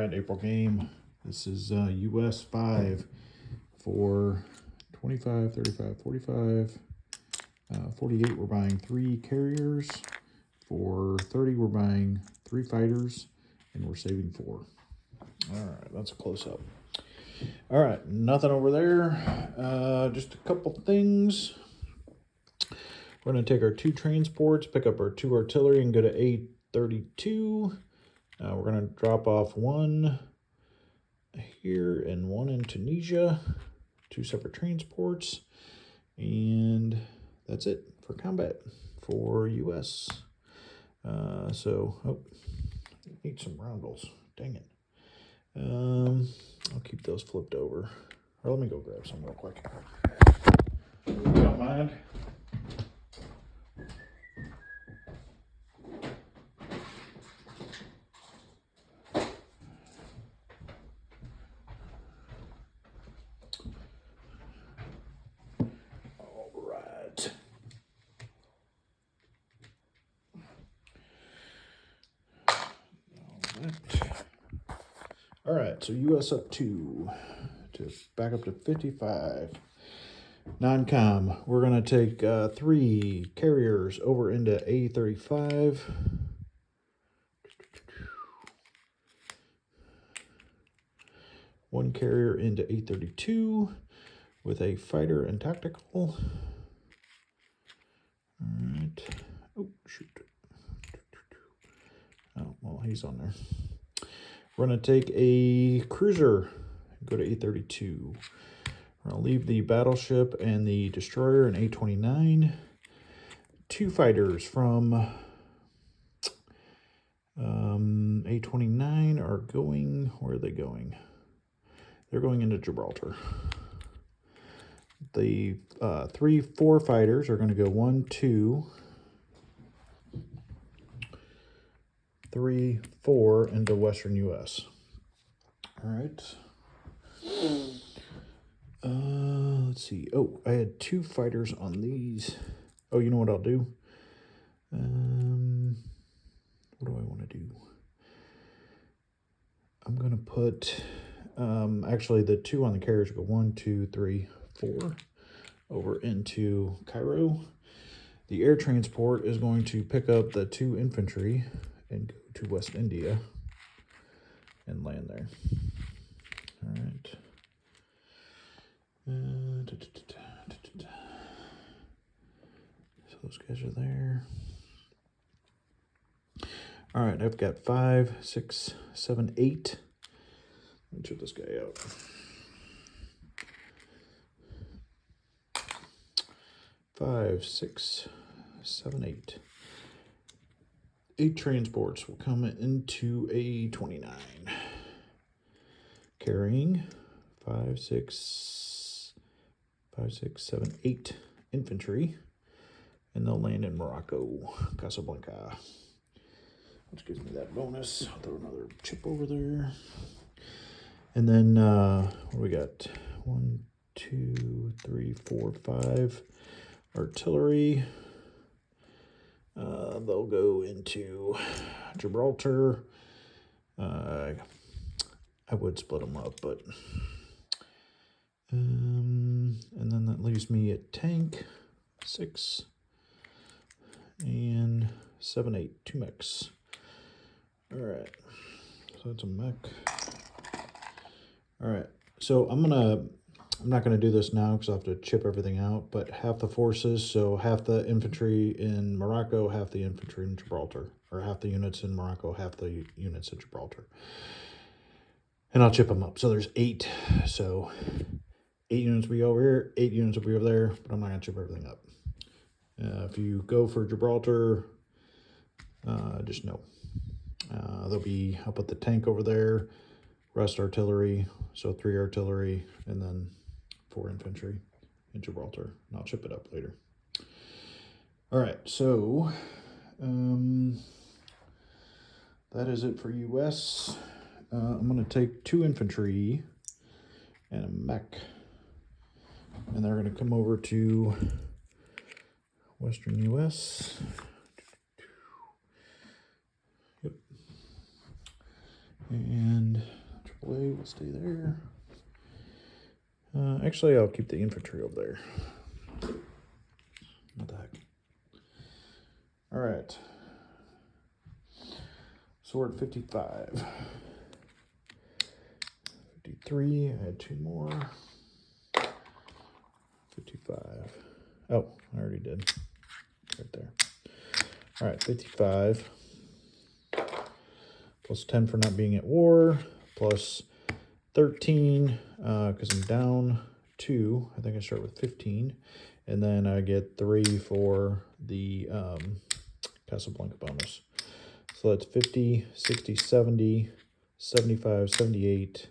April game. This is US 5 for 25, 35, 45. 48, we're buying 3 carriers. For 30, we're buying 3 fighters, and we're saving 4. All right, that's a close-up. All right, nothing over there. Just a couple things. We're going to take our 2 transports, pick up our 2 artillery, and go to A32. We're going to drop off 1 here and 1 in Tunisia. 2 separate transports. And that's it for combat for US. Need some roundels. Dang it. I'll keep those flipped over. Or let me go grab some real quick. You don't mind? All right. All right, so US up 2 to back up to 55. Non-com, we're going to take 3 carriers over into A35. One carrier into A32 with a fighter and tactical. All right. Oh, shoot. Oh, well, he's on there. We're going to take a cruiser, go to A32. We're going to leave the battleship and the destroyer in A29. 2 fighters from A29 are going, where are they going? They're going into Gibraltar. The 3, 4 fighters are going to go 1, 2, 3, 4 into Western US. All right. Let's see. Oh, I had 2 fighters on these. Oh, you know what I'll do? What do I want to do? I'm going to put, actually the 2 on the carriers go 1, 2, 3, 4 over into Cairo. The air transport is going to pick up the 2 infantry and go to West India and land there. All right. So those guys are there. All right, I've got 5, 6, 7, 8. Let me check this guy out. 5, 6, 7, 8. 8 transports will come into A29. Carrying 5, 6, 7, 8 infantry. And they'll land in Morocco, Casablanca. Which gives me that bonus. I'll throw another chip over there. And then, what do we got? 1, 2, 3, 4, 5 artillery. They'll go into Gibraltar. I would split them up, but... and then that leaves me at tank, 6, and 7, 8, 2 mechs. All right, so that's a mech. All right, so I'm not gonna do this now because I have to chip everything out, but half the forces, so half the infantry in Morocco, half the infantry in Gibraltar, or half the units in Morocco, half the units in Gibraltar. And I'll chip them up. So there's 8, so 8 units will be over here, 8 units will be over there, but I'm not gonna chip everything up. If you go for Gibraltar, just know. I'll put the tank over there, rest artillery, so 3 artillery, and then 4 infantry in Gibraltar, and I'll chip it up later. All right, so that is it for US. I'm going to take 2 infantry and a mech, and they're going to come over to Western US. Yep. And AAA will stay there. Actually, I'll keep the infantry over there. What the heck? All right. So we're at 55. 53, I had 2 more. 55. Oh, I already did. Right there. All right, 55. Plus 10 for not being at war. Plus 13, because I'm down 2. I think I start with 15. And then I get 3 for the Casablanca bonus. So that's 50, 60, 70, 75, 78,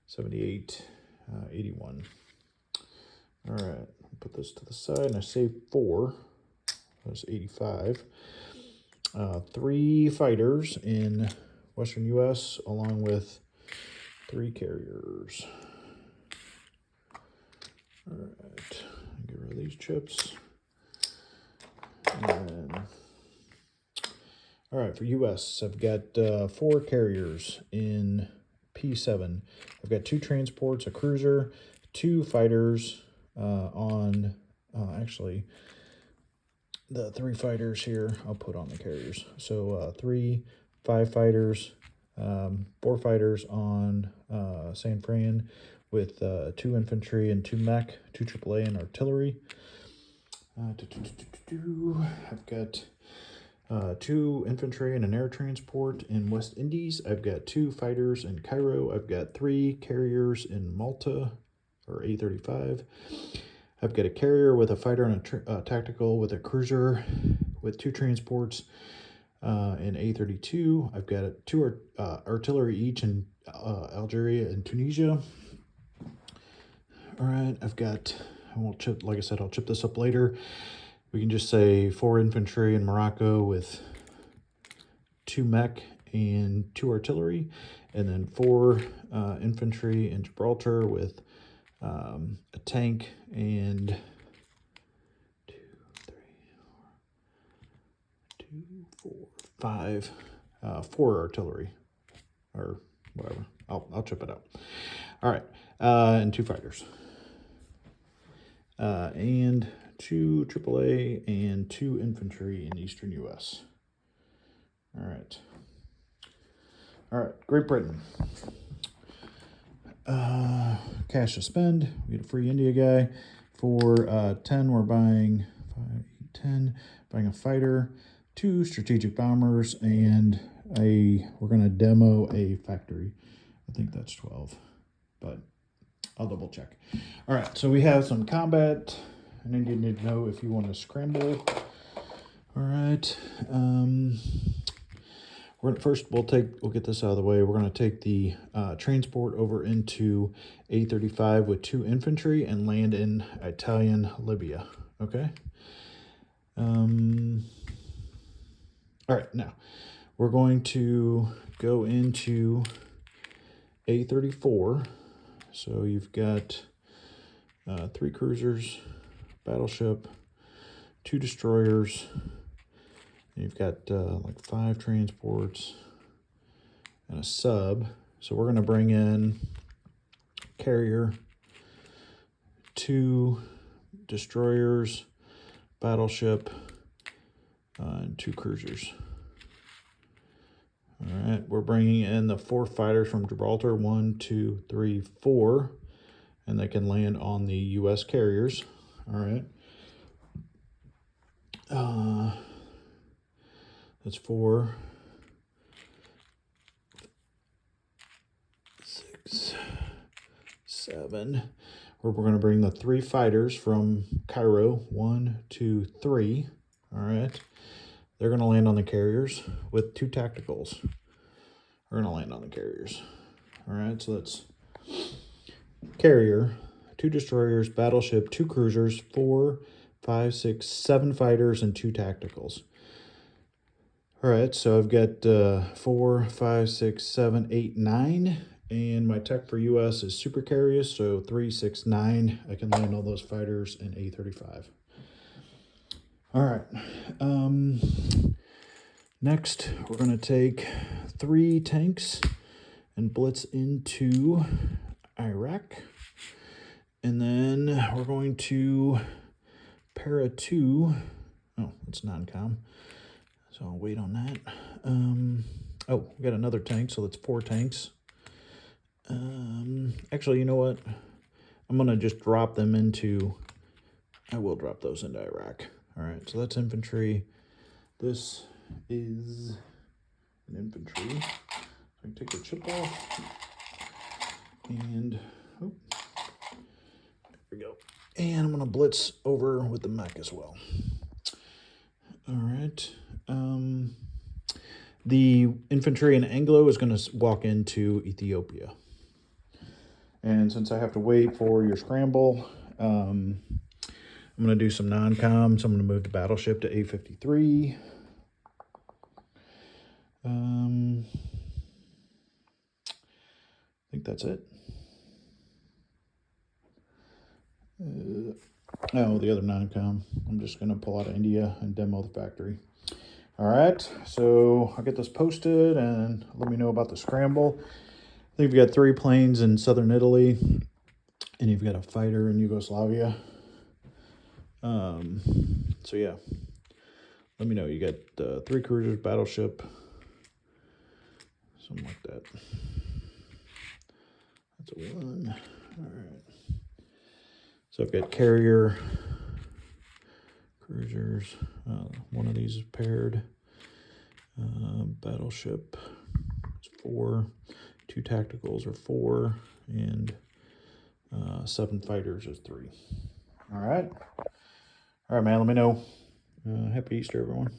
78, 81. All right, put this to the side, and I save 4. That's 85. 3 fighters in Western U.S. along with 3 carriers. All right, get rid of these chips. And then, all right, for U.S., I've got 4 carriers in P7. I've got 2 transports, a cruiser, 2 fighters on, actually, the 3 fighters here I'll put on the carriers. So 3, 5 fighters, 4 fighters on San Fran with 2 infantry and 2 mech, 2 AAA and artillery. I've got 2 infantry and an air transport in West Indies. I've got 2 fighters in Cairo. I've got 3 carriers in Malta, or A35. I've got a carrier with a fighter and a tactical with a cruiser with 2 transports in A32. I've got 2 artillery each in Algeria and Tunisia. All right, I've got, like I said, I'll chip this up later. We can just say 4 infantry in Morocco with 2 mech and 2 artillery, and then 4 infantry in Gibraltar with a tank and 4 artillery, or whatever. I'll chip it out. All right, and 2 fighters, and 2 AAA and 2 infantry in Eastern U.S. All right, Great Britain. Cash to spend. We get a free India guy. For 10, we're buying 5, 8, 10. Buying a fighter, 2 strategic bombers, and we're gonna demo a factory. I think that's 12, but I'll double check. All right, so we have some combat. I need you to know if you want to scramble. All right. We'll get this out of the way. We're going to take the transport over into A35 with 2 infantry and land in Italian Libya. Okay. All right. Now we're going to go into A34. So you've got 3 cruisers, battleship, 2 destroyers. You've got like 5 transports and a sub. So we're going to bring in carrier, 2 destroyers, battleship, and 2 cruisers. All right, we're bringing in the 4 fighters from Gibraltar, 1, 2, 3, 4, and they can land on the U.S. carriers. All right. That's 4, 6, 7. We're going to bring the 3 fighters from Cairo, 1, 2, 3. All right. They're going to land on the carriers with 2 tacticals. We're going to land on the carriers. All right, so that's carrier, 2 destroyers, battleship, 2 cruisers, 4, 5, 6, 7 fighters, and 2 tacticals. All right, so I've got 4, 5, 6, 7, 8, 9, and my tech for U.S. is super carriers, so 3, 6, 9. I can land all those fighters in A35. All right. Next, we're going to take 3 tanks. and blitz into Iraq. And then we're going to para 2. Oh, it's non-com, so I'll wait on that. Oh, we got another tank, so that's 4 tanks. Actually, you know what? I'm going to just drop them into... I will drop those into Iraq. All right, so that's infantry. This is an infantry. So I can take the chip off. And, oh, there we go. And I'm going to blitz over with the mech as well. All right. The infantry in Anglo is going to walk into Ethiopia. And since I have to wait for your scramble, I'm going to do some non-com. So I'm going to move the battleship to A53. I think that's it. Oh, the other non-com. I'm just going to pull out of India and demo the factory. All right, so I'll get this posted and let me know about the scramble. I think we've got 3 planes in southern Italy, and you've got a fighter in Yugoslavia. So yeah, let me know. You got 3 cruisers, battleship, something like that. That's a 1. All right. So I've got carrier, cruisers. One of these is paired. Battleship is 4. 2 tacticals are 4, and 7 fighters is 3. All right, man. Let me know. Happy Easter, everyone.